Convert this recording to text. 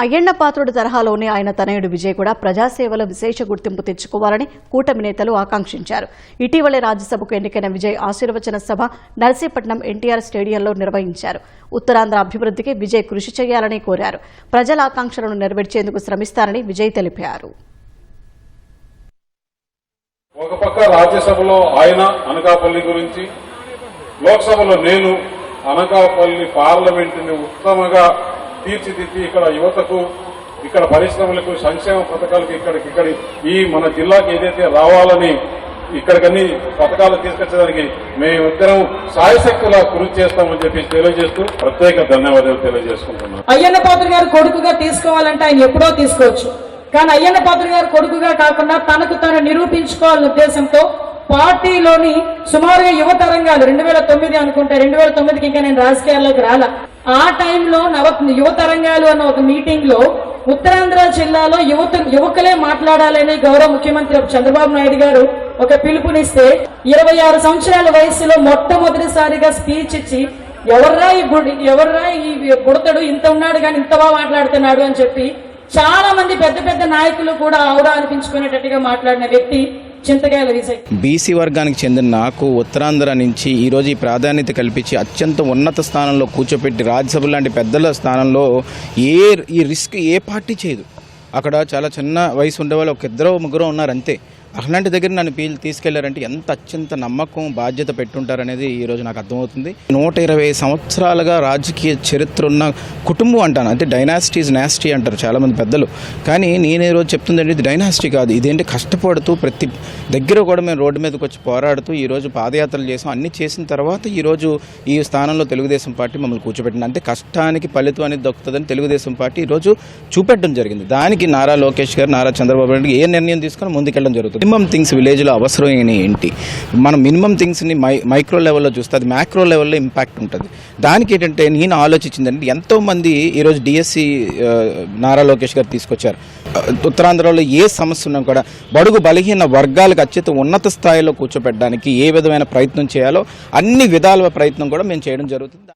అయ్యన్న పాత్రుడి తరహాలోనే ఆయన తనయుడు విజయ్ కూడా ప్రజాసేవలో విశేష గుర్తింపు తెచ్చుకోవాలని కూటమి నేతలు ఆకాంక్షించారు. ఇటీవలే రాజ్యసభకు ఎన్నికైన విజయ్ ఆశీర్వచన సభ నర్సీపట్నం ఎన్టీఆర్ స్టేడియంలో నిర్వహించారు. ఉత్తరాంధ్ర అభివృద్ధికి విజయ్ కృషి చేయాలని కోరారు. ప్రజల ఆకాంక్షలను నెరవేర్చేందుకు శ్రమిస్తారని విజయ్ తెలిపారు. ఒక పక్క రాజ్యసభలో ఆయన అనకాపల్లి గురించి, లోక్సభలో నేను అనకాపల్లి పార్లమెంటుని ఉత్తమంగా తీర్చిదిద్ది ఇక్కడ యువతకు, ఇక్కడ పరిశ్రమలకు, సంక్షేమ పథకాలకు ఇక్కడ ఈ మన జిల్లాకి ఏదైతే రావాలని ఇక్కడికన్నీ పథకాలు తీసుకొచ్చడానికి మేమిద్దరం సాయశక్తులా కృషి చేస్తామని చెప్పి తెలియజేస్తూ ప్రత్యేక ధన్యవాదాలు తెలియజేసుకుంటున్నాను. అయ్యన్న పాత్ర గారు కొడుకుగా తీసుకోవాలంటే ఆయన ఎప్పుడో తీసుకోవచ్చు, కానీ అయ్యన్న పాత్ర గారు కొడుకుగా కాకుండా తనకు తను నిరూపించుకోవాలనే ఉద్దేశంతో పార్టీలోని సుమారుగా యువ తరంగాలు 2009 అనుకుంటే 2009కి ఇంకా నేను రాజకీయాల్లోకి రాలా. ఆ టైంలో యువ తరంగాలు అన్న ఒక మీటింగ్ లో ఉత్తరాంధ్ర జిల్లాలో యువకులే మాట్లాడాలని గౌరవ ముఖ్యమంత్రి చంద్రబాబు నాయుడు గారు ఒక పిలుపునిస్తే 26 సంవత్సరాల వయసులో మొట్టమొదటిసారిగా స్పీచ్ ఇచ్చి ఎవర్రా ఈ బుడతడు ఇంత ఉన్నాడు కానీ ఇంత బాగా మాట్లాడుతున్నాడు అని చెప్పి చాలా మంది పెద్ద పెద్ద నాయకులు కూడా ఔరా అనిపించుకునేటట్టుగా మాట్లాడిన వ్యక్తి చింతకాయల విజయ్. బీసీ వర్గానికి చెందిన నాకు ఉత్తరాంధ్ర నుంచి ఈరోజు ఈ ప్రాధాన్యత కల్పించి అత్యంత ఉన్నత స్థానంలో కూర్చోపెట్టి రాజ్యసభ లాంటి పెద్దల స్థానంలో ఈ రిస్క్ ఏ పార్టీ చేయదు. అక్కడ చాలా చిన్న వయసు ఉండేవాళ్ళు ఒక ఇద్దరు ముగ్గురు ఉన్నారు అంతే. అలాంటి దగ్గర నన్ను తీసుకెళ్లారంటే ఎంత అత్యంత నమ్మకం బాధ్యత పెట్టుంటారనేది ఈరోజు నాకు అర్థమవుతుంది. 120 సంవత్సరాలుగా రాజకీయ చరిత్ర ఉన్న కుటుంబం అంటాను, అంటే డైనాసిటీస్ నాస్టీ అంటారు చాలామంది పెద్దలు. కానీ నేను ఈరోజు చెప్తుందండి ఇది డైనాసిటీ కాదు, ఇదేంటి కష్టపడుతూ ప్రతి దగ్గర కూడా మేము రోడ్డు మీదకి వచ్చి పోరాడుతూ ఈరోజు పాదయాత్రలు చేసాం. అన్నీ చేసిన తర్వాత ఈరోజు ఈ స్థానంలో తెలుగుదేశం పార్టీ మమ్మల్ని కూర్చోబెట్టింది. అంటే కష్టానికి ఫలితం అనేది దొరుకుతుందని తెలుగుదేశం పార్టీ ఈరోజు చూపెట్టడం జరిగింది. దానికి నారా లోకేష్ గారు, నారా చంద్రబాబు నాయుడు ఏ నిర్ణయం తీసుకొని ముందుకెళ్ళడం జరుగుతుంది. మినిమం థింగ్స్ విలేజ్లో అవసరమైన ఏంటి, మనం మినిమం థింగ్స్ని మైక్రో లెవెల్లో చూస్తే అది మ్యాక్రో లెవెల్లో ఇంపాక్ట్ ఉంటుంది. దానికి ఏంటంటే నేను ఆలోచించిందంటే ఎంతోమంది ఈరోజు డిఎస్సి నారా లోకేష్ గారు తీసుకొచ్చారు. ఉత్తరాంధ్రలో ఏ సమస్య ఉన్నా కూడా బడుగు బలహీన వర్గాలకు అత్యంత ఉన్నత స్థాయిలో కూర్చోపెట్టడానికి ఏ విధమైన ప్రయత్నం చేయాలో అన్ని విధాల ప్రయత్నం కూడా మేము చేయడం జరుగుతుంది.